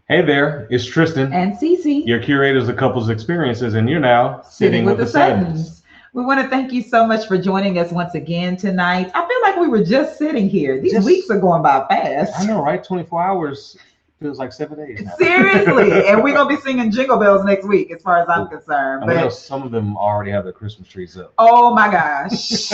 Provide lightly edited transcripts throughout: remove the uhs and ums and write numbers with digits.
Hey there, it's Tristen, and CC, your curators of couples experiences, and you're now sitting sitting with with the the Suttons. Suttons. We want to thank you so much for joining us once again tonight. I feel like we were just sitting here. These weeks Just, are going by I fast. know, right? 24 hours feels like 7 days now. Seriously. And we're going to be singing Jingle Bells next week, as far as I'm Ooh. concerned. And we know But some of them already have their Christmas trees up. oh my gosh.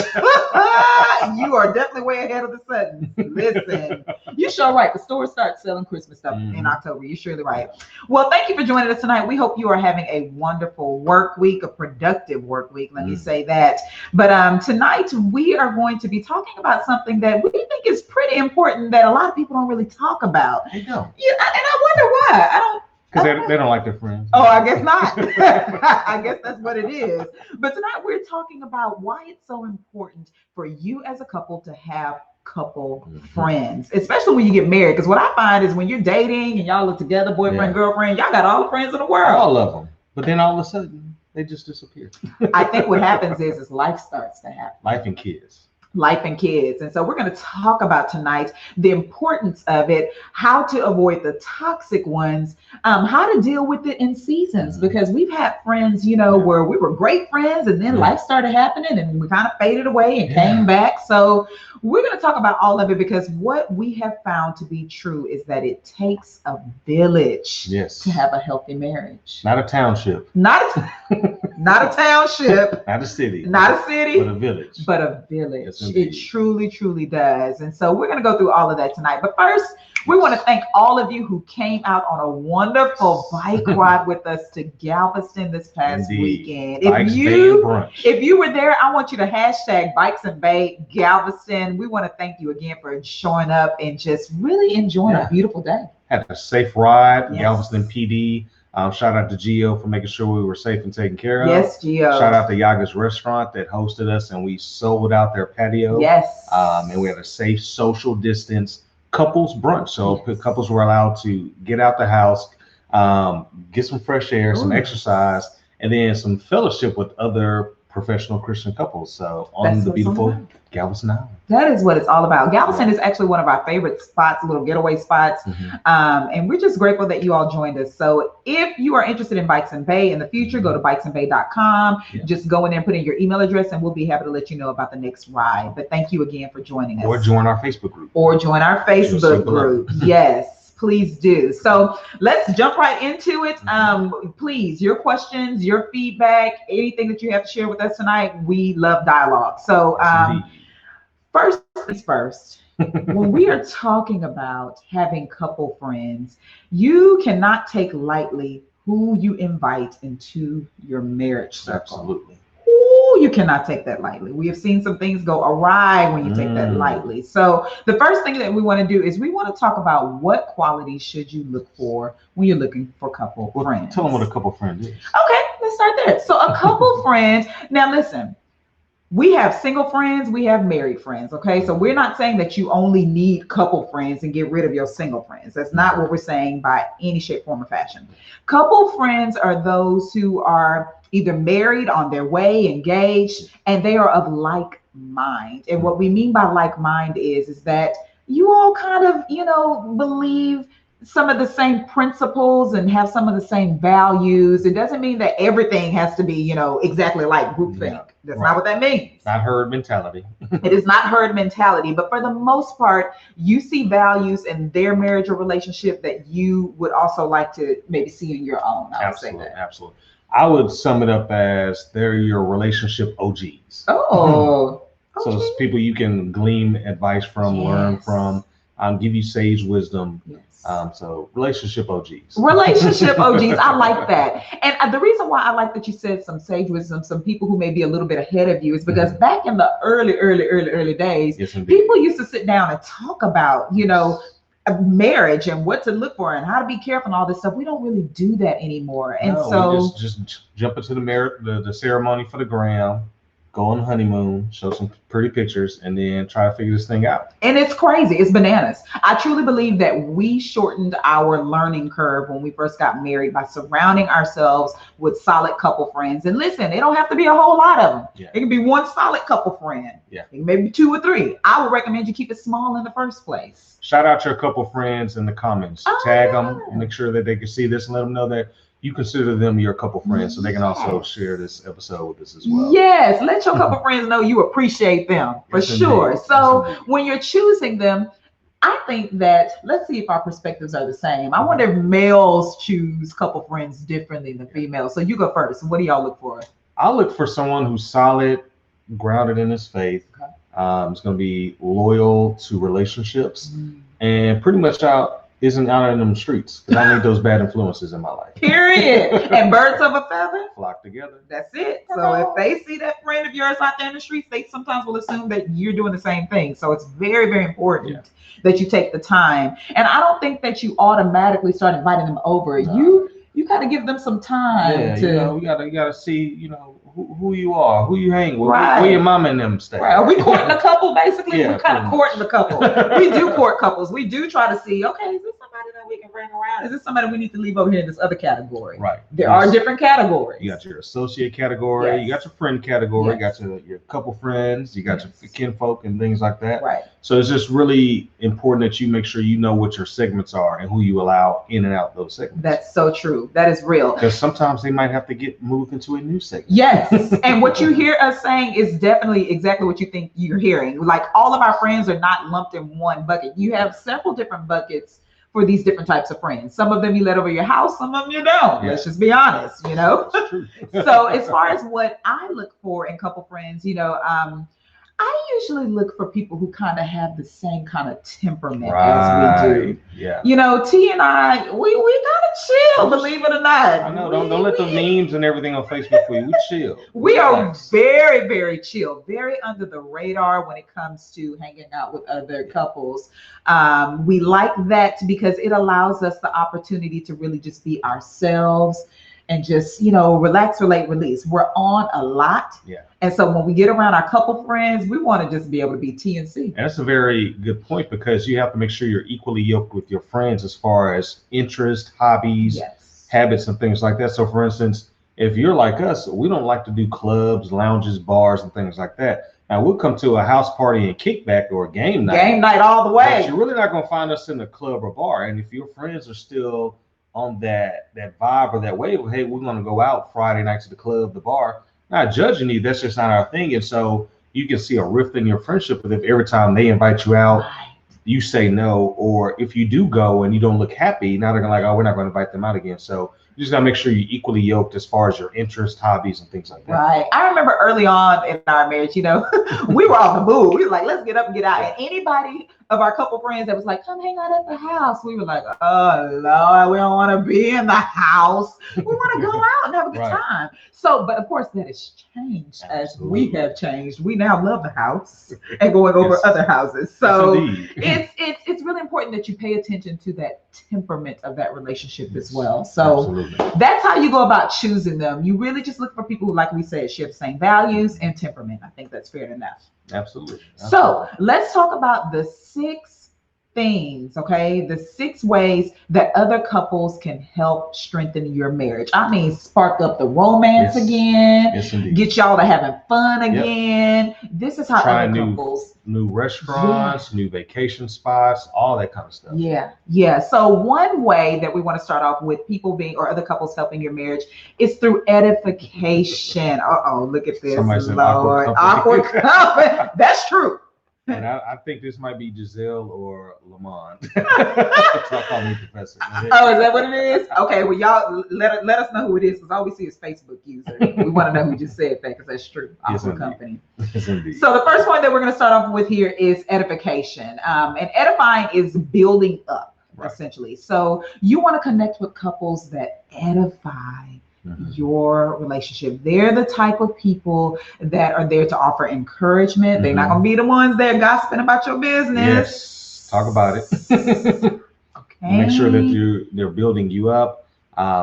You are definitely way ahead of the Suttons. Listen, you're sure right. The stores start selling Christmas stuff in October. You're surely right. Well, thank you for joining us tonight. We hope you are having a wonderful work week, a productive work week. Let me say that. But tonight we are going to be talking about something that we think is pretty important that a lot of people don't really talk about. They don't. Yeah, and I wonder why. I don't. Because they don't like their friends. Oh, I guess not. I guess that's what it is. But tonight we're talking about why it's so important for you as a couple to have couple friends, especially when you get married. Because what I find is when you're dating and y'all look together, boyfriend, girlfriend, y'all got all the friends in the world. All of them. But then all of a sudden, they just disappear. I think what happens is life starts to happen. Life and kids. Life and kids. And so we're going to talk about tonight the importance of it, how to avoid the toxic ones, how to deal with it in seasons, because we've had friends, where we were great friends and then life started happening and we kind of faded away and came back. So we're going to talk about all of it because what we have found to be true is that it takes a village to have a healthy marriage. Not a township. Not a township. Not a city. Not a city. But a village. But a village. Yes, it truly, truly does. And so we're going to go through all of that tonight. But first, we want to thank all of you who came out on a wonderful bike ride with us to Galveston this past weekend. Bikes, Bay, and brunch. If you were there, I want you to hashtag Bikes and Bay Galveston. We want to thank you again for showing up and just really enjoying a beautiful day. Had a safe ride, Galveston PD. Shout out to Gio for making sure we were safe and taken care of. Yes, Gio. Shout out to Yaga's Restaurant that hosted us and we sold out their patio. Yes. And we had a safe social distance couples brunch. So couples were allowed to get out the house, get some fresh air, some exercise, and then some fellowship with other professional Christian couples. So on the beautiful Galveston Island. That is what it's all about. Galveston is actually one of our favorite spots, little getaway spots. And we're just grateful that you all joined us. So if you are interested in Bikes and Bay in the future, go to bikesandbay.com. Just go in there and put in your email address and we'll be happy to let you know about the next ride. But thank you again for joining us. Or join our Facebook group. Yes. Please do. So let's jump right into it. Please, your questions, your feedback, anything that you have to share with us tonight, we love dialogue. So first things first, when we are talking about having couple friends, you cannot take lightly who you invite into your marriage circle. Absolutely. You cannot take that lightly. We have seen some things go awry when you take that lightly. So the first thing that we want to do is we want to talk about what qualities should you look for when you're looking for couple friends. Tell them what a couple friend is. Okay, let's start there. So a couple friend, now listen, we have single friends, we have married friends, okay? So we're not saying that you only need couple friends and get rid of your single friends. That's not what we're saying by any shape, form, or fashion. Couple friends are those who are either married, on their way, engaged, and they are of like mind. And what we mean by like mind is that you all kind of, believe some of the same principles and have some of the same values. It doesn't mean that everything has to be, exactly like groupthink. That's not what that means. It's not herd mentality. It is not herd mentality, but for the most part, you see values in their marriage or relationship that you would also like to maybe see in your own. Absolutely. I would sum it up as they're your relationship OGs. Oh. So it's people you can glean advice from, learn from, give you sage wisdom. So relationship OGs. Relationship OGs. I like that. And the reason why I like that you said some sage wisdom, some people who may be a little bit ahead of you is because back in the early days, people used to sit down and talk about, marriage and what to look for and how to be careful and all this stuff. We don't really do that anymore. And so just jump into the ceremony for the gram, go on the honeymoon, show some pretty pictures, and then try to figure this thing out. And it's crazy. It's bananas. I truly believe that we shortened our learning curve when we first got married by surrounding ourselves with solid couple friends. And listen, it don't have to be a whole lot of them. Yeah. It can be one solid couple friend. Yeah. Maybe 2 or 3. I would recommend you keep it small in the first place. Shout out your couple friends in the comments. Oh, Tag yeah. them, make sure that they can see this, and let them know that you consider them your couple friends, so they can also share this episode with us as well. Yes, let your couple friends know you appreciate them for sure. Indeed. So when you're choosing them, I think that, let's see if our perspectives are the same. I wonder if males choose couple friends differently than females. So you go first. What do y'all look for? I look for someone who's solid, grounded in his faith. Okay. Is going to be loyal to relationships, and pretty much isn't out in them streets, because I need those bad influences in my life. Period. And birds of a feather Flock together. That's it. So if they see that friend of yours out there in the streets, they sometimes will assume that you're doing the same thing. So it's very, very important that you take the time. And I don't think that you automatically start inviting them over. No. You got to give them some time to. You gotta see, who you are, who you hang with, right. where your mama and them stay. Right. Are we courting a couple? Basically, Yeah, we're kind of courting the couple. We do court couples. We do try to see, okay, is this somebody that we can bring around? Is this somebody we need to leave over here in this other category? Right. There are different categories. You got your associate category, you got your friend category, you got your couple friends, you got your kinfolk and things like that. Right. So it's just really important that you make sure you know what your segments are and who you allow in and out those segments. That's so true. That is real. Because sometimes they might have to get moved into a new segment. Yes. And what you hear us saying is definitely exactly what you think you're hearing. Like, all of our friends are not lumped in one bucket. You have several different buckets for these different types of friends. Some of them you let over your house, some of them you don't. Yeah. Let's just be honest, That's true. So as far as what I look for in couple friends, I usually look for people who kind of have the same kind of temperament as we do. Yeah. T and I, we gotta chill, believe it or not. I know. Don't let the memes and everything on Facebook for you. We chill. We are very, very chill, very under the radar when it comes to hanging out with other couples. We like that because it allows us the opportunity to really just be ourselves and just, relax, relate, release. We're on a lot. Yeah. And so when we get around our couple friends, we want to just be able to be T and C. And that's a very good point, because you have to make sure you're equally yoked with your friends as far as interest, hobbies, habits, and things like that. So for instance, if you're like us, we don't like to do clubs, lounges, bars, and things like that. Now, we'll come to a house party and kickback or a game night. Game night all the way. But you're really not going to find us in a club or bar. And if your friends are still on that vibe or that wave, hey, we're going to go out Friday night to the club, the bar, not judging you, that's just not our thing. And so you can see a rift in your friendship with if every time they invite you out, you say no, or if you do go and you don't look happy, now they're like, oh, we're not going to invite them out again. So you just got to make sure you're equally yoked as far as your interests, hobbies, and things like that. Right. I remember early on in our marriage, we were off the move. We were like, let's get up and get out. And anybody of our couple friends that was like, come hang out at the house, we were like, oh Lord, we don't want to be in the house. We want to go out and have a good time. So, but of course that has changed. As we have changed. We now love the house and going over other houses. So it's really important that you pay attention to that temperament of that relationship as well. So that's how you go about choosing them. You really just look for people who, like we said, share the same values and temperament. I think that's fair enough. Absolutely. So let's talk about the 6 things, the 6 ways that other couples can help strengthen your marriage. I mean, spark up the romance again, get y'all to having fun again. This is how other couples. New restaurants, new vacation spots, all that kind of stuff. Yeah. So one way that we want to start off with people being, or other couples helping your marriage, is through edification. Look at this. Somebody said Lord. Awkward company. That's true. And I think this might be Giselle or Lamont. So call me Professor. Oh, is that what it is? Okay, well, y'all let us know who it is, because all we see is Facebook user. We want to know who just said that, because that's true. Awkward company. Yes, indeed. So the first one that we're going to start off with here is edification. And edifying is building up, essentially. So you want to connect with couples that edify your relationship. They're the type of people that are there to offer encouragement. They're not going to be the ones that are gossiping about your business. Yes, talk about it. Make sure that they're building you up,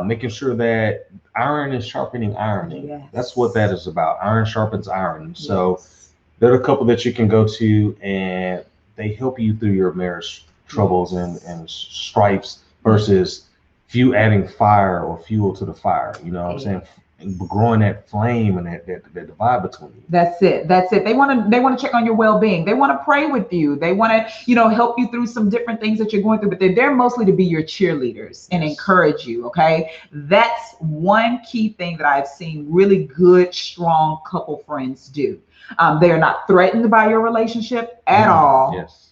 making sure that iron is sharpening iron. Yes. That's what that is about. Iron sharpens iron. So Yes. there are a couple that you can go to, and they help you through your marriage troubles and stripes versus you adding fire or fuel to the fire. You know what I'm saying? And growing that flame and that divide between you. That's it. That's it. They want to check on your well-being. They want to pray with you. They want to, help you through some different things that you're going through, but they're there mostly to be your cheerleaders and encourage you. Okay. That's one key thing that I've seen really good, strong couple friends do. They are not threatened by your relationship at all. Yes.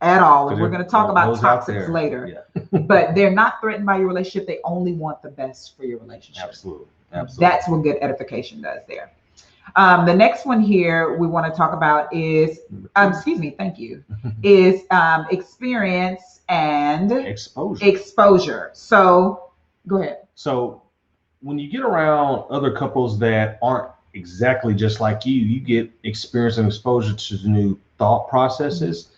At all. And we're going to talk about toxics later. Yeah. But they're not threatened by your relationship. They only want the best for your relationship. Absolutely. Absolutely. That's what good edification does there. The next one here we want to talk about is, thank you, is experience and exposure. So go ahead. So when you get around other couples that aren't exactly just like you get experience and exposure to new thought processes,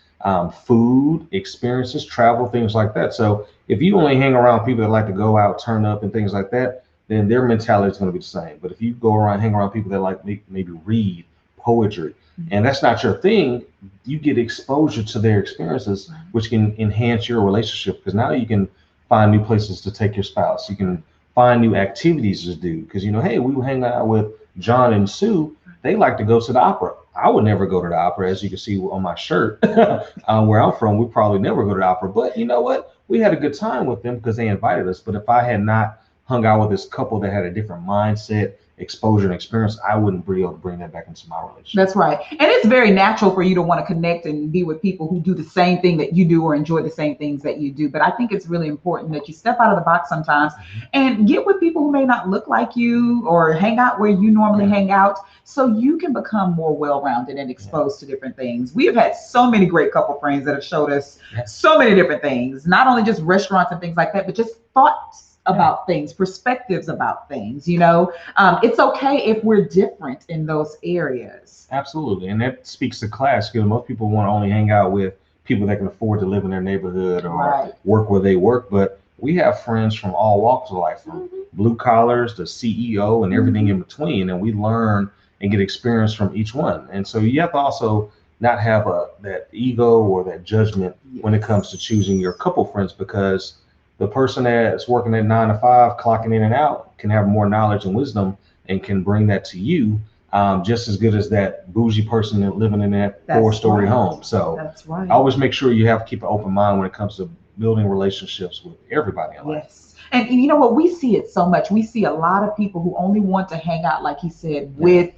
food, experiences, travel, things like that. So if you only hang around people that like to go out, turn up and things like that, then their mentality is going to be the same. But if you hang around people that like maybe read poetry, and that's not your thing, you get exposure to their experiences, which can enhance your relationship, because now you can find new places to take your spouse. You can find new activities to do, because hey, we were hanging out with John and Sue. They like to go to the opera. I would never go to the opera, as you can see on my shirt. Where I'm from, we probably never go to the opera. But you know what? We had a good time with them because they invited us. But if I had not hung out with this couple that had a different mindset, exposure, and experience, I wouldn't be able to bring that back into my relationship. That's right. And it's very natural for you to want to connect and be with people who do the same thing that you do or enjoy the same things that you do. But I think it's really important that you step out of the box sometimes and get with people who may not look like you or hang out where you normally hang out, so you can become more well-rounded and exposed to different things. We have had so many great couple friends that have showed us so many different things, not only just restaurants and things like that, but just thoughts about things, perspectives about things. It's okay if we're different in those areas. Absolutely. And that speaks to class, because most people want to only hang out with people that can afford to live in their neighborhood or work where they work. But we have friends from all walks of life, from blue collars to CEO and everything in between. And we learn and get experience from each one. And so you have to also not have that ego or that judgment when it comes to choosing your couple friends, because the person that's working at 9 to 5, clocking in and out, can have more knowledge and wisdom and can bring that to you just as good as that bougie person that living in that 4-story home. So that's right. Always make sure you have to keep an open mind when it comes to building relationships with everybody in life. Yes. And you know what? We see it so much. We see a lot of people who only want to hang out, like he said, with,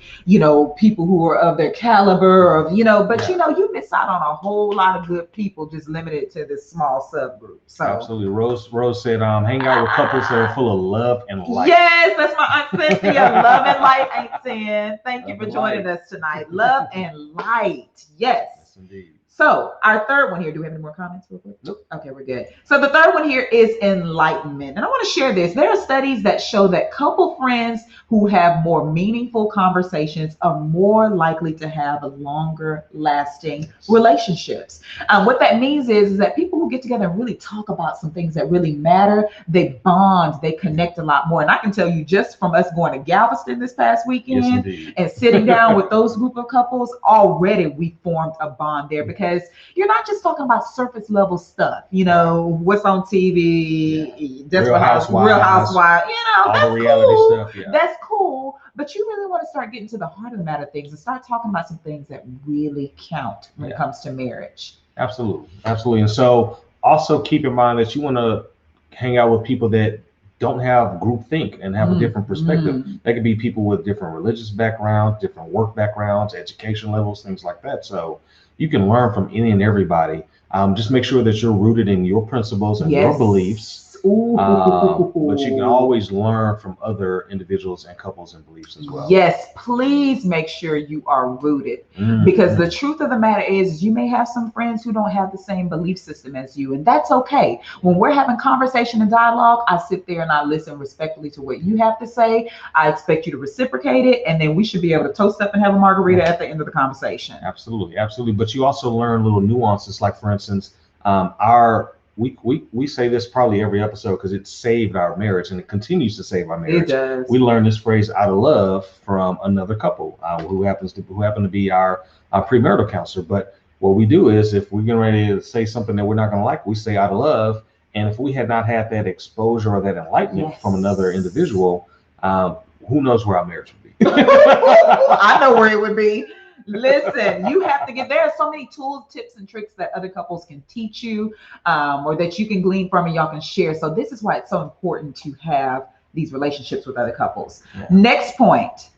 people who are of their caliber, but you miss out on a whole lot of good people just limited to this small subgroup. So absolutely. Rose said, hang out with couples that are full of love and light. Yes, that's my Aunt Cynthia. Love and light ain't sin. Thank you for joining us tonight. Love and light. Yes. Yes, indeed. So our third one here, do we have any more comments real quick? Nope. Okay, we're good. So the third one here is enlightenment. And I want to share this. There are studies that show that couple friends who have more meaningful conversations are more likely to have longer lasting relationships. What that means is that people who get together and really talk about some things that really matter, they bond, they connect a lot more. And I can tell you, just from us going to Galveston this past weekend and sitting down with those group of couples, already we formed a bond there, because you're not just talking about surface level stuff, what's on TV, Real Housewives, all that's the reality cool. Stuff, That's cool. But you really want to start getting to the heart of the matter things and start talking about some things that really count when it comes to marriage. Absolutely. Absolutely. And so also keep in mind that you want to hang out with people that don't have groupthink and have a different perspective. That could be people with different religious backgrounds, different work backgrounds, education levels, things like that. So you can learn from any and everybody. Just make sure that you're rooted in your principles and your beliefs. But you can always learn from other individuals and couples and beliefs as well. Yes, please make sure you are rooted, because the truth of the matter is you may have some friends who don't have the same belief system as you, and that's okay. When we're having conversation and dialogue, I sit there and I listen respectfully to what you have to say. I expect you to reciprocate it, and then we should be able to toast up and have a margarita at the end of the conversation. Absolutely, absolutely. But you also learn little nuances, like for instance, our we say this probably every episode because it saved our marriage and it continues to save our marriage. It does. We learned this phrase out of love from another couple who happen to be our premarital counselor. But what we do is if we're getting ready to say something that we're not going to like, we say out of love. And if we had not had that exposure or that enlightenment from another individual, who knows where our marriage would be? I know where it would be. Listen, you have to there are so many tools, tips, and tricks that other couples can teach you, or that you can glean from and y'all can share. So this is why it's so important to have these relationships with other couples. Yeah. Next point.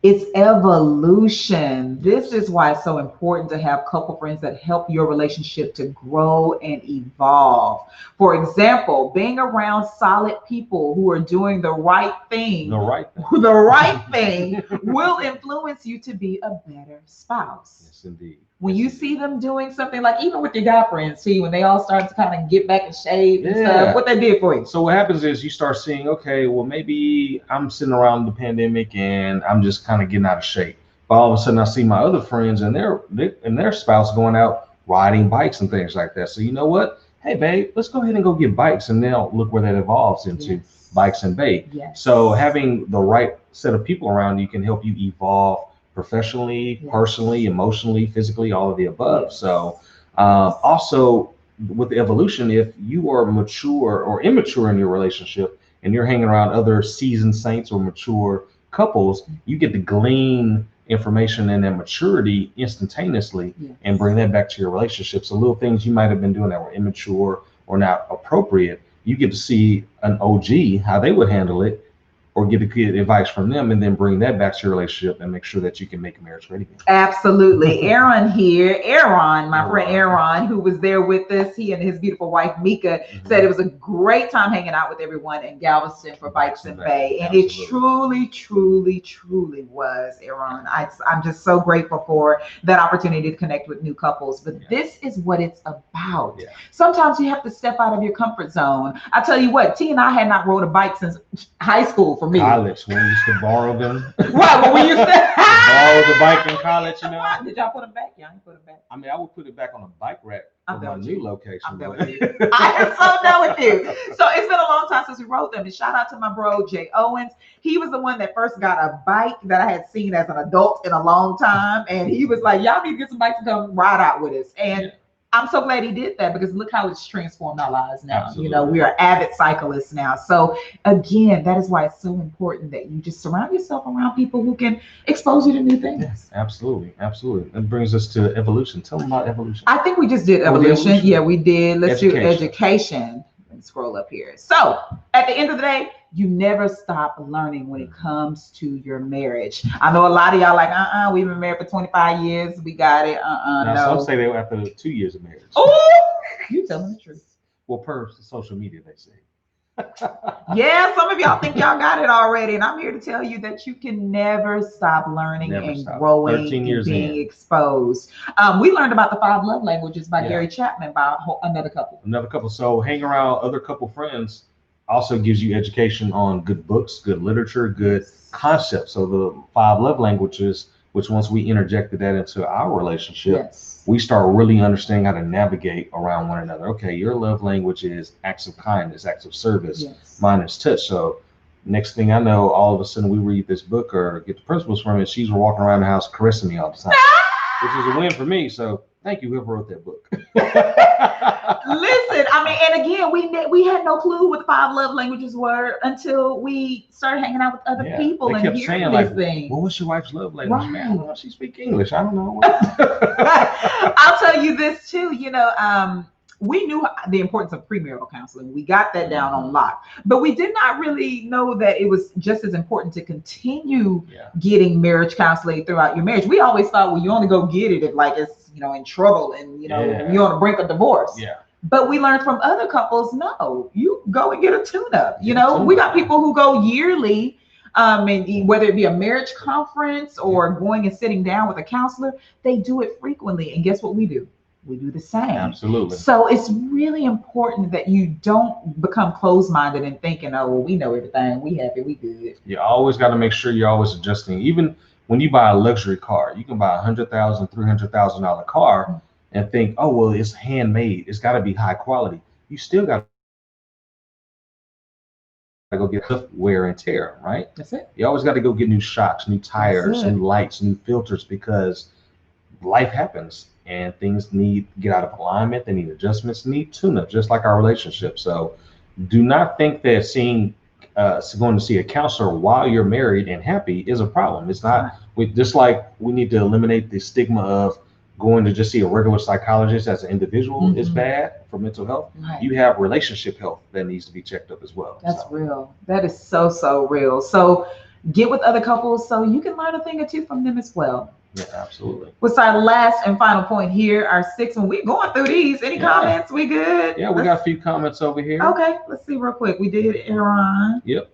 It's evolution. This is why it's so important to have couple friends that help your relationship to grow and evolve. For example, being around solid people who are doing the right thing, the right thing will influence you to be a better spouse. Yes, indeed. When you see them doing something like even with your guy friends, see when they all start to kind of get back in shape and stuff, what they did for you. So what happens is you start seeing, okay, well maybe I'm sitting around the pandemic and I'm just kind of getting out of shape. But all of a sudden I see my other friends and their spouse going out riding bikes and things like that. So you know what? Hey babe, let's go ahead and go get bikes, and now look where that evolves into. Bikes and babe. So having the right set of people around you can help you evolve professionally, personally, emotionally, physically, all of the above. So also with the evolution, if you are mature or immature in your relationship and you're hanging around other seasoned saints or mature couples, you get to glean information and that maturity instantaneously and bring that back to your relationship. So little things you might have been doing that were immature or not appropriate, you get to see an OG, how they would handle it, or get advice from them, and then bring that back to your relationship and make sure that you can make a marriage great again. Absolutely. Aaron here, my friend Aaron, who was there with us, he and his beautiful wife, Mika, said it was a great time hanging out with everyone in Galveston for Bikes and Bay. And it truly, truly, truly was, Aaron. I'm just so grateful for that opportunity to connect with new couples. But this is what it's about. Sometimes you have to step out of your comfort zone. I tell you what, T and I had not rode a bike since high school. For me. College, when we used to borrow them. Right, when we used to borrow the bike in college, you know. Did y'all put them back? Y'all ain't put them back. I mean, I would put it back on a bike rack for my new location. I'm done with you. I am so done with you. So it's been a long time since we rode them. And shout out to my bro, Jay Owens. He was the one that first got a bike that I had seen as an adult in a long time. And he was like, y'all need to get some bikes to come ride out with us. And I'm so glad he did that, because look how it's transformed our lives now. Absolutely. You know, we are avid cyclists now. So again, that is why it's so important that you just surround yourself around people who can expose you to new things. Yes, absolutely. Absolutely. That brings us to evolution. Tell them about evolution. I think we just did evolution. Yeah, we did. Let's do education. Let's scroll up here. So at the end of the day, you never stop learning when it comes to your marriage. I know a lot of y'all like, we've been married for 25 years. We got it. Now, no. Some say they were after 2 years of marriage. Oh, you telling the truth. Well, per social media, they say. Yeah, some of y'all think y'all got it already. And I'm here to tell you that you can never stop learning growing and being exposed. We learned about the 5 love languages by Gary Chapman by another couple. So hang around other couple friends also gives you education on good books, good literature, good concepts. So the 5 love languages, which once we interjected that into our relationship, we start really understanding how to navigate around one another. Okay, your love language is acts of kindness, acts of service. Mine is touch. So next thing I know, all of a sudden we read this book or get the principles from it. She's walking around the house caressing me all the time, which is a win for me. So thank you, whoever wrote that book. Listen, I mean, and again, we had no clue what the 5 love languages were until we started hanging out with other people they and kept hearing saying, these things. Well, what's your wife's love language? Right. Man, well, she speaks English. I don't know. I'll tell you this too. You know, we knew the importance of premarital counseling. We got that down on lock, but we did not really know that it was just as important to continue getting marriage counseling throughout your marriage. We always thought, well, you only go get it if like it's, you know, in trouble and, you know, you're on the brink of divorce. But we learned from other couples, no, you go and get a tune-up. You know, we got people who go yearly, and whether it be a marriage conference or going and sitting down with a counselor, they do it frequently. And guess what we do? We do the same. Absolutely. So it's really important that you don't become closed-minded and thinking, oh, well, we know everything. We happy. We good. You always got to make sure you're always adjusting. Even when you buy a luxury car, you can buy $100,000, $300,000 car. and think, oh, well, it's handmade. It's got to be high quality. You still got to go get wear and tear, right? That's it. You always got to go get new shocks, new tires, new lights, new filters, because life happens and things need to get out of alignment. They need adjustments, need tune-up, just like our relationship. So do not think that going to see a counselor while you're married and happy is a problem. It's not. Just like we need to eliminate the stigma of going to just see a regular psychologist as an individual is bad for mental health. Right. You have relationship health that needs to be checked up as well. That's real. That is so, so real. So get with other couples so you can learn a thing or two from them as well. Yeah, absolutely. What's our last and final point here? Our sixth one. We're going through these. Any comments? We good? Yeah, we got a few comments over here. Okay, let's see real quick. We did Aaron. Yep.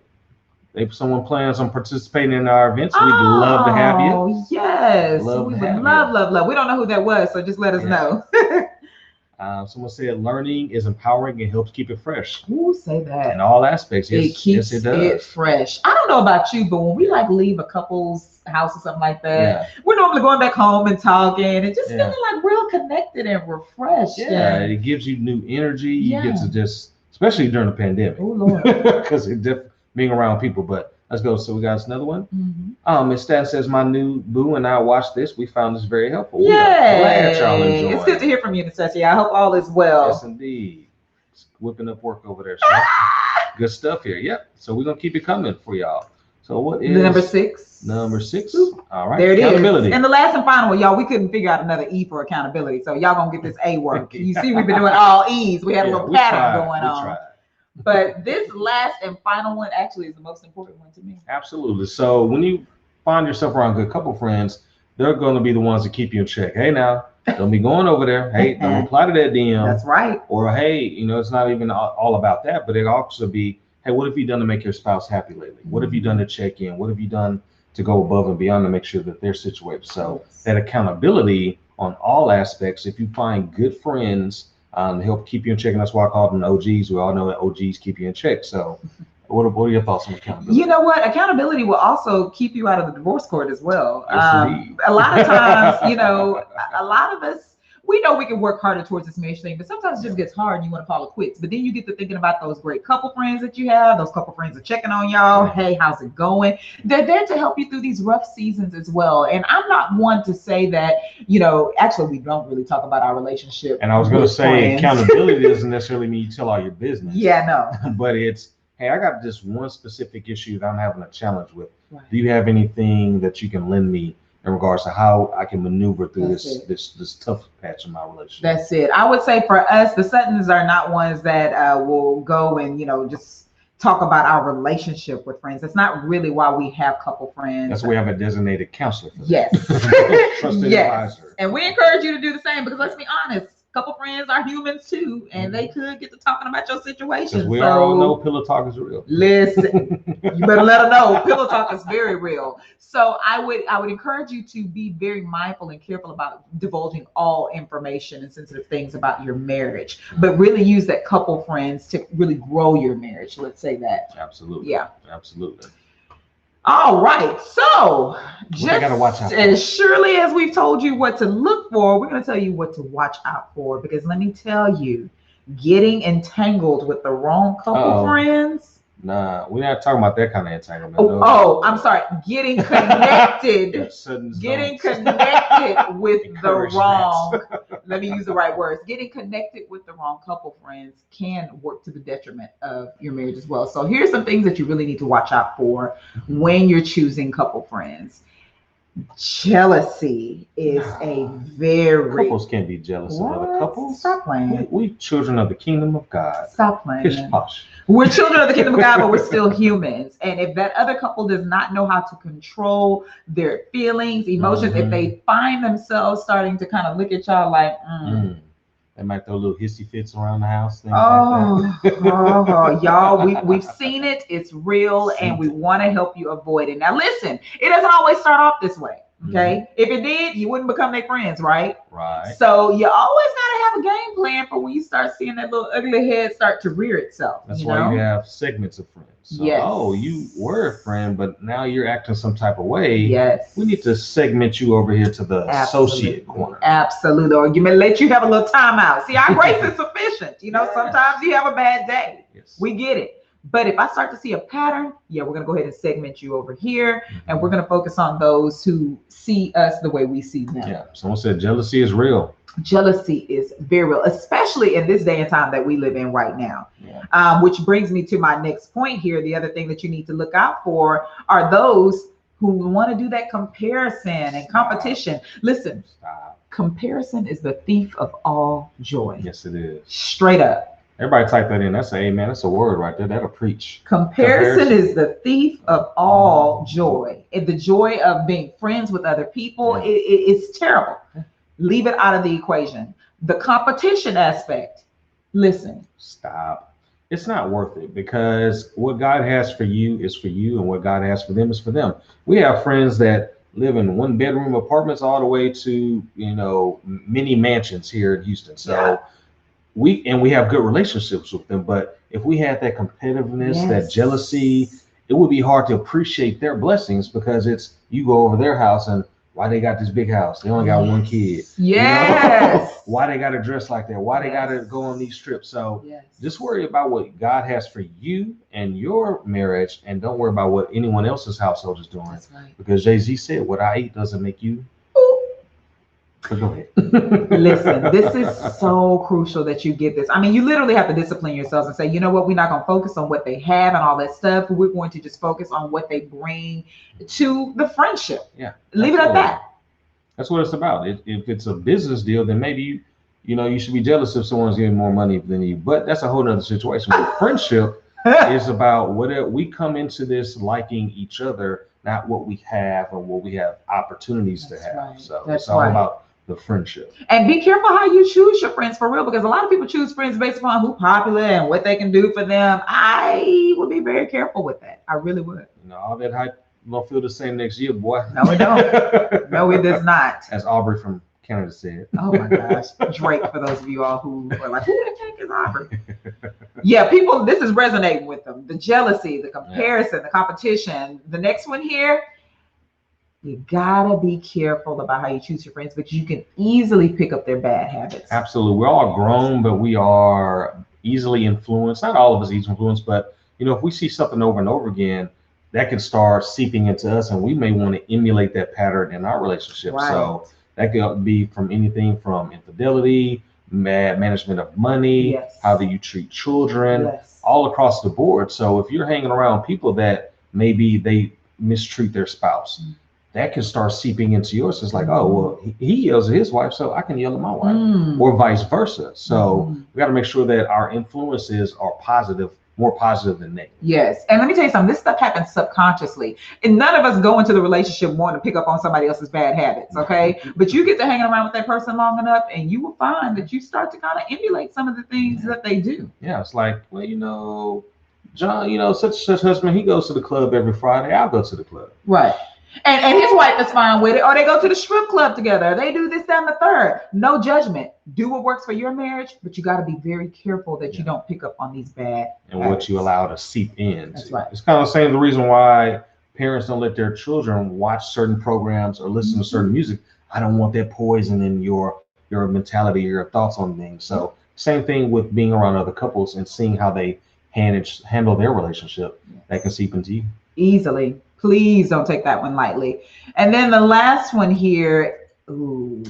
If someone plans on participating in our events, we'd love to have you. Oh, yes. We would love. We don't know who that was, so just let us know. Someone said learning is empowering and helps keep it fresh. Who say that? In all aspects. Yes, it keeps it fresh. I don't know about you, but when we leave a couple's house or something like that, we're normally going back home and talking and just feeling like real connected and refreshed. Yeah, it gives you new energy. You get to just, especially during the pandemic. Oh, Lord. Because being around people. But let's go. So we got another one. Miss Stan says, my new boo and I watched this. We found this very helpful. Yeah, glad y'all enjoyed. It's good to hear from you, Necessity. I hope all is well. Yes, indeed. It's whipping up work over there. So good stuff here. Yep. So we're gonna keep it coming for y'all. So what is number 6? Number 6. All right. There it is. And the last and final one, y'all. We couldn't figure out another E for accountability. So y'all gonna get this A work. You see, we've been doing all E's. We had a little pattern going on. But this last and final one actually is the most important one to me. Absolutely. So when you find yourself around good couple friends, they're going to be the ones that keep you in check. Hey, now, don't be going over there. Hey, don't reply to that DM. That's right. Or, hey, it's not even all about that, but it also be, hey, what have you done to make your spouse happy lately? What have you done to check in? What have you done to go above and beyond to make sure that they're situated? So that accountability on all aspects, if you find good friends, help keep you in check, and that's why I call them OGs. We all know that OGs keep you in check. So what are your thoughts on accountability? You know what? Accountability will also keep you out of the divorce court as well. A lot of times, a lot of us, we know we can work harder towards this marriage thing, but sometimes it just gets hard and you want to call it quits. But then you get to thinking about those great couple friends that you have. Those couple friends are checking on y'all. Hey, how's it going? They're there to help you through these rough seasons as well. And I'm not one to say that, actually we don't really talk about our relationship. And I was going to say accountability doesn't necessarily mean you tell all your business. Yeah, no. But it's, hey, I got this one specific issue that I'm having a challenge with. Right. Do you have anything that you can lend me in regards to how I can maneuver through this tough patch in my relationship? That's it. I would say for us, the Suttons are not ones that will go and, just talk about our relationship with friends. That's not really why we have couple friends. That's why we have a designated counselor for that. Yes. Trusted advisor. And we encourage you to do the same because let's be honest, couple friends are humans too, and they could get to talking about your situation. We all know pillow talk is real. Listen, you better let them know pillow talk is very real. So I would encourage you to be very mindful and careful about divulging all information and sensitive things about your marriage, but really use that couple friends to really grow your marriage. Let's say that. Absolutely. Yeah. Absolutely. All right, so gotta watch out as surely as we've told you what to look for, we're going to tell you what to watch out for, because let me tell you, getting entangled with the wrong couple friends. Nah, we're not talking about that kind of entanglement. I'm sorry. Getting connected. Getting connected with the wrong. Let me use the right words. Getting connected with the wrong couple friends can work to the detriment of your marriage as well. So here's some things that you really need to watch out for when you're choosing couple friends. Jealousy is a very... Couples can't be jealous of other couples. Stop playing. We children of the kingdom of God. Stop playing. Pish posh. We're children of the kingdom of God, but we're still humans. And if that other couple does not know how to control their feelings, emotions, if they find themselves starting to kind of look at y'all like, they might throw little hissy fits around the house. Y'all, we've seen it. It's real, and we want to help you avoid it. Now, listen, it doesn't always start off this way. Okay. If it did, you wouldn't become their friends, right? Right. So you always gotta have a game plan for when you start seeing that little ugly head start to rear itself. That's why you have segments of friends. So, Yes. oh, you were a friend, but now you're acting some type of way. Yes. We need to segment you over here to the associate corner. Absolutely. Or you may let you have a little timeout. See, our grace is sufficient. You know, sometimes you have a bad day. Yes. We get it. But if I start to see a pattern, yeah, we're going to go ahead and segment you over here. And we're going to focus on those who see us the way we see them. Yeah. Someone said jealousy is real. Jealousy is very real, especially in this day and time that we live in right now. Yeah. Which brings me to my next point here. The other thing that you need to look out for are those who want to do that comparison and competition. Listen, comparison is the thief of all joy. Yes, it is. Straight up. Everybody type that in. That's amen. That's a word right there. That'll preach. Comparison is the thief of all joy. And the joy of being friends with other people, it's terrible. Leave it out of the equation. The competition aspect, listen. Stop. It's not worth it, because what God has for you is for you, and what God has for them is for them. We have friends that live in 1-bedroom apartments all the way to, mini mansions here in Houston. So we have good relationships with them, but if we had that competitiveness, that jealousy, it would be hard to appreciate their blessings, because it's, you go over their house and why they got this big house? They only got one kid. Yes. Why they got to dress like that? Why they got to go on these trips? So just worry about what God has for you and your marriage, and don't worry about what anyone else's household is doing. That's right. Because Jay-Z said, what I eat doesn't make you. But go ahead. Listen, this is so crucial that you get this. I mean, you literally have to discipline yourselves and say, you know what, we're not going to focus on what they have and all that stuff. We're going to just focus on what they bring to the friendship. Yeah. Leave it at that. That's what it's about. If it's a business deal, then maybe you should be jealous if someone's getting more money than you. But that's a whole nother situation. But friendship is about whatever we come into this liking each other, not what we have or what we have opportunities to have. Right. So it's all about the friendship. And be careful how you choose your friends, for real, because a lot of people choose friends based upon who's popular and what they can do for them. I would be very careful with that. I really would. All that hype don't feel the same next year, boy. No, it don't. No, it does not. As Aubrey from Canada said. Oh my gosh. Drake, for those of you all who are like, who the heck is Aubrey? Yeah, people, this is resonating with them. The jealousy, the comparison, the competition. The next one here, you gotta be careful about how you choose your friends, because you can easily pick up their bad habits. Absolutely. We're all grown, but we are easily influenced. Not all of us easily influenced, but if we see something over and over again, that can start seeping into us, and we may want to emulate that pattern in our relationship. Right. So that could be from anything from infidelity, management of money, how do you treat children, all across the board. So if you're hanging around people that maybe they mistreat their spouse, that can start seeping into yours. It's like, oh, well, he yells at his wife, so I can yell at my wife, or vice versa. So we got to make sure that our influences are positive, more positive than negative. Yes. And let me tell you something, this stuff happens subconsciously. And none of us go into the relationship wanting to pick up on somebody else's bad habits, okay? But you get to hanging around with that person long enough, and you will find that you start to kind of emulate some of the things that they do. Yeah, it's like, well, John, such husband, he goes to the club every Friday. I'll go to the club. Right. And his wife is fine with it, or they go to the strip club together. They do this, that, and the third. No judgment. Do what works for your marriage, but you got to be very careful that you don't pick up on these bad and habits. what you allow to seep in. That's right. It's kind of the same reason why parents don't let their children watch certain programs or listen to certain music. I don't want that poison in your mentality, your thoughts on things. So same thing with being around other couples and seeing how they handle their relationship. That can seep into you easily. Please don't take that one lightly. And then the last one here. Don't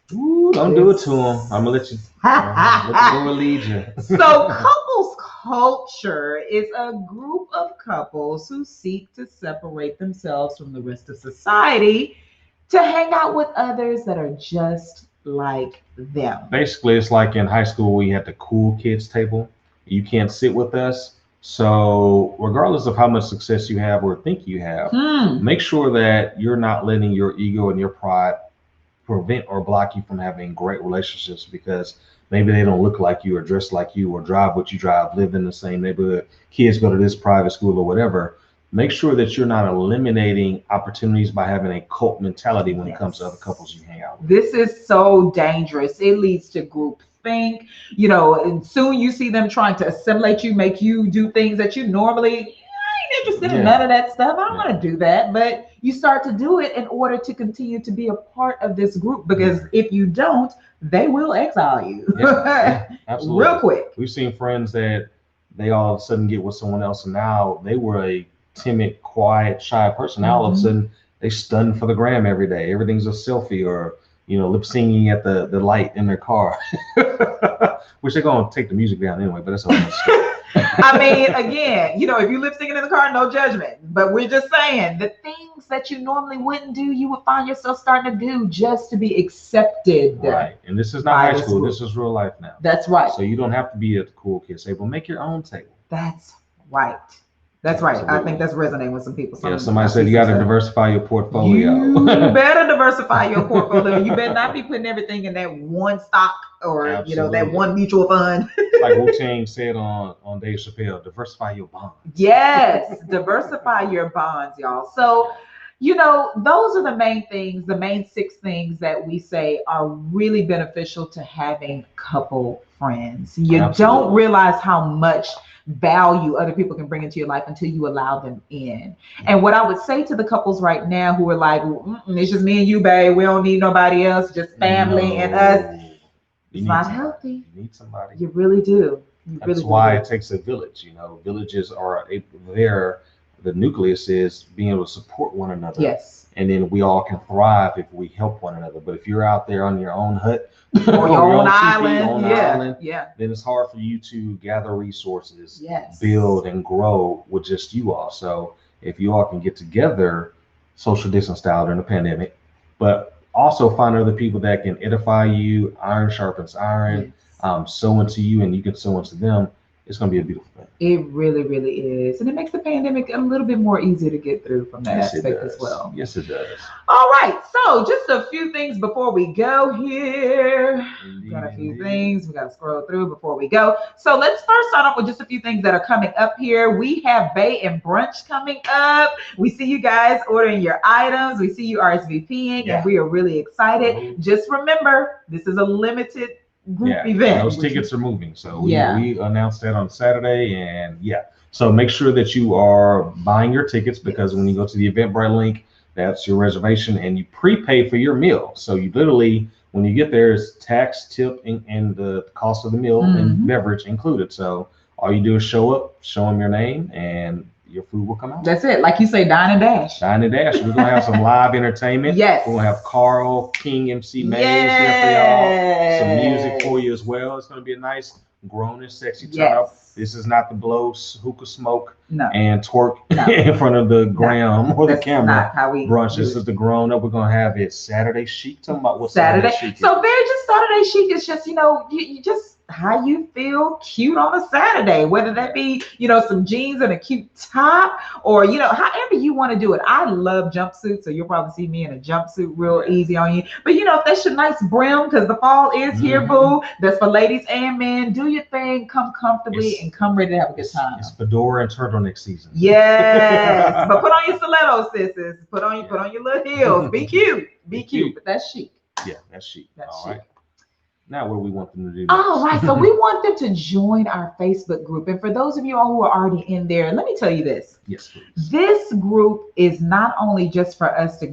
do it to him. I'm gonna let you. Let the Lord lead you. So couples culture is a group of couples who seek to separate themselves from the rest of society to hang out with others that are just like them. Basically, it's like in high school we had the cool kids table. You can't sit with us. So regardless of how much success you have or think you have, make sure that you're not letting your ego and your pride prevent or block you from having great relationships, because maybe they don't look like you or dress like you or drive what you drive, live in the same neighborhood, kids go to this private school or whatever. make sure that you're not eliminating opportunities by having a cult mentality when it comes to other couples you hang out with. This is so dangerous. It leads to group think, and soon you see them trying to assimilate you, make you do things that you normally ain't interested in none of that stuff. I don't want to do that. But you start to do it in order to continue to be a part of this group, because if you don't, they will exile you. Absolutely. Real quick. We've seen friends that they all of a sudden get with someone else, and now they were a timid, quiet, shy person. Now all of a sudden they stunned for the gram every day. Everything's a selfie or lip singing at the light in their car. Which they're gonna take the music down anyway, but that's all. I mean, again, if you lip singing in the car, no judgment. But we're just saying the things that you normally wouldn't do, you would find yourself starting to do just to be accepted. Right. And this is not high school. This is real life now. That's right. So you don't have to be at the cool kids table. Make your own table. That's right. That's right. Absolutely. I think that's resonating with some people. Somebody said you got to diversify your portfolio. You better diversify your portfolio. You better not be putting everything in that one stock or that one mutual fund. Like Wu-Tang said on Dave Chappelle, diversify your bonds. Yes, diversify your bonds, y'all. So, those are the main things, the main 6 things that we say are really beneficial to having couple friends. You don't realize how much value other people can bring into your life until you allow them in. And what I would say to the couples right now who are like, it's just me and you, babe, we don't need nobody else, just family and us. It's not healthy. You need somebody. You really do. That's why it takes a village. Villages are there. The nucleus is being able to support one another. Yes. And then we all can thrive if we help one another. But if you're out there on your own hut or your own island, then it's hard for you to gather resources, yes, build and grow with just you all. So if you all can get together, social distance style during the pandemic, but also find other people that can edify you, iron sharpens iron, sow into you, and you can sow into them. It's going to be a beautiful thing. It really, really is. And it makes the pandemic a little bit more easy to get through from that aspect as well. Yes, it does. All right. So just a few things before we go here. Got a few things we got to scroll through before we go. So let's first start off with just a few things that are coming up here. We have Bay and Brunch coming up. We see you guys ordering your items. We see you RSVPing, and we are really excited. Just remember, this is a limited group event. Those tickets are moving. So we announced that on Saturday, and so make sure that you are buying your tickets, because when you go to the Eventbrite link, that's your reservation, and you prepay for your meal. So you literally, when you get there, it's tax, tip, and the cost of the meal and beverage included. So all you do is show up, show them your name, and your food will come out. That's it. Like you say, dine and dash. Dine and dash. We're gonna have some live entertainment. Yes. We're gonna have Carl King MC Mays here for y'all. Some music for you as well. It's gonna be a nice, grown and sexy turn up. This is not the blow, hookah smoke, and twerk in front of the gram or the camera. Not how we brunch. This is the grown up. We're gonna have it Saturday chic. Talking about what Saturday chic. So very just Saturday chic is just you just how you feel cute on a Saturday, whether that be some jeans and a cute top, or however you want to do it. I love jumpsuits, so you'll probably see me in a jumpsuit real easy on you. But if that's your nice brim, because the fall is here, boo. That's for ladies and men. Do your thing, come comfortably, and come ready to have a good time. It's fedora and turtleneck season. Yes, but put on your stilettos, sisters. Put on your little heels. Be cute. Be cute. But that's chic. Yeah, that's chic. All right. Now, what do we want them to do? All right, so we want them to join our Facebook group. And for those of you all who are already in there, let me tell you this. Yes, please. This group is not only just for us to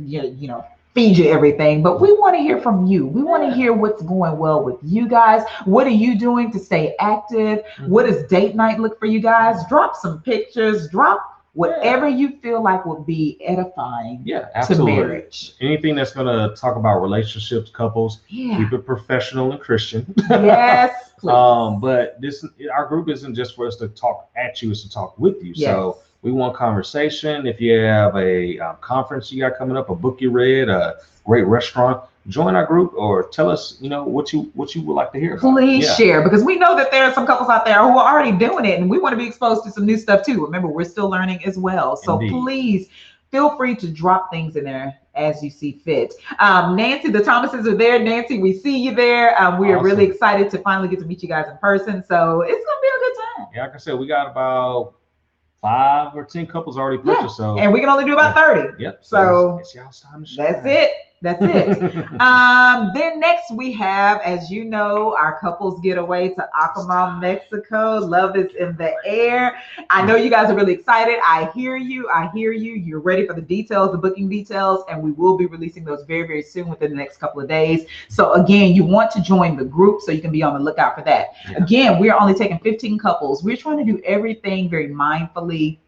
feed you everything, but we want to hear from you. We want to hear what's going well with you guys. What are you doing to stay active? What does date night look for you guys? Drop some pictures. Drop whatever you feel like will be edifying to marriage. Anything that's going to talk about relationships, couples, keep it professional and Christian. Yes, please. But our group isn't just for us to talk at you, it's to talk with you. So we want conversation. If you have a conference you got coming up, a book you read, a great restaurant, join our group or tell us, what you would like to hear. Please share, because we know that there are some couples out there who are already doing it, and we want to be exposed to some new stuff too. Remember, we're still learning as well. So please feel free to drop things in there as you see fit. Nancy, the Thomases are there. Nancy, we see you there. We are really excited to finally get to meet you guys in person. So it's gonna be a good time. Yeah, like I said, we got about 5 or 10 couples already purchased. So and we can only do about 30. Yep. So it's y'all's time to shine. that's it. That's it. Then next we have, as you know, our couples getaway to Acapulco, Mexico. Love is in the air. I know you guys are really excited. I hear you. I hear you. You're ready for the details, the booking details, and we will be releasing those very, very soon within the next couple of days. So again, you want to join the group so you can be on the lookout for that. Yeah. Again, we are only taking 15 couples. We're trying to do everything very mindfully,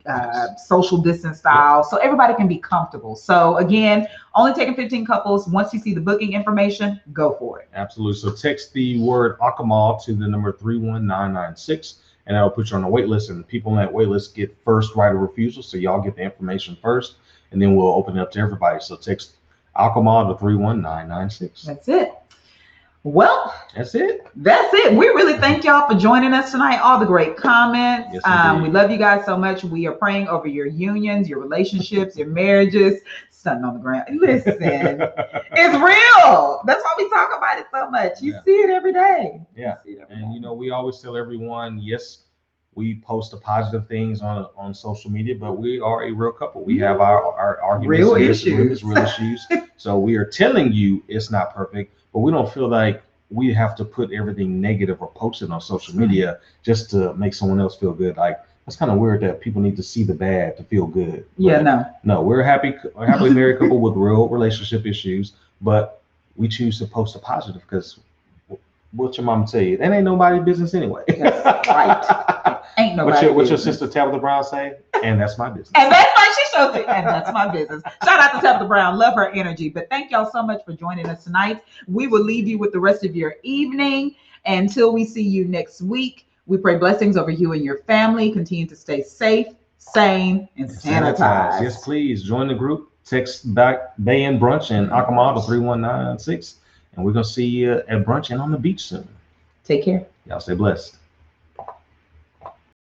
social distance style, so everybody can be comfortable. So again, only taking 15 couples. Once you see the booking information, go for it. Absolutely. So text the word Akamal to the number 31996, and that'll put you on the wait list. And people on that wait list get first right of refusal. So y'all get the information first, and then we'll open it up to everybody. So text Akamal to 31996. That's it. Well, that's it. That's it. We really thank y'all for joining us tonight. All the great comments. Yes, we love you guys so much. We are praying over your unions, your relationships, your marriages. Stunting on the ground. Listen, it's real. That's why we talk about it so much. You see it every day. Yeah. And you know, we always tell everyone, yes, we post the positive things on social media, but we are a real couple. We have our arguments, real issues. Real issues. So we are telling you it's not perfect, but we don't feel like we have to put everything negative or post it on social media just to make someone else feel good. Like, that's kind of weird that people need to see the bad to feel good. No, we're a happily married couple with real relationship issues, but we choose to post a positive because what your mama tell you? That ain't nobody's business anyway. That's right. Ain't nobody. What's your sister Tabitha Brown say? And that's my business. And that's why she shows it. And that's my business. Shout out to Tabitha Brown. Love her energy. But thank y'all so much for joining us tonight. We will leave you with the rest of your evening until we see you next week. We pray blessings over you and your family. Continue to stay safe, sane, and sanitized. Yes, please join the group. Text back Bay and Brunch and Akamal to 31996. And we're going to see you at brunch and on the beach soon. Take care. Y'all stay blessed.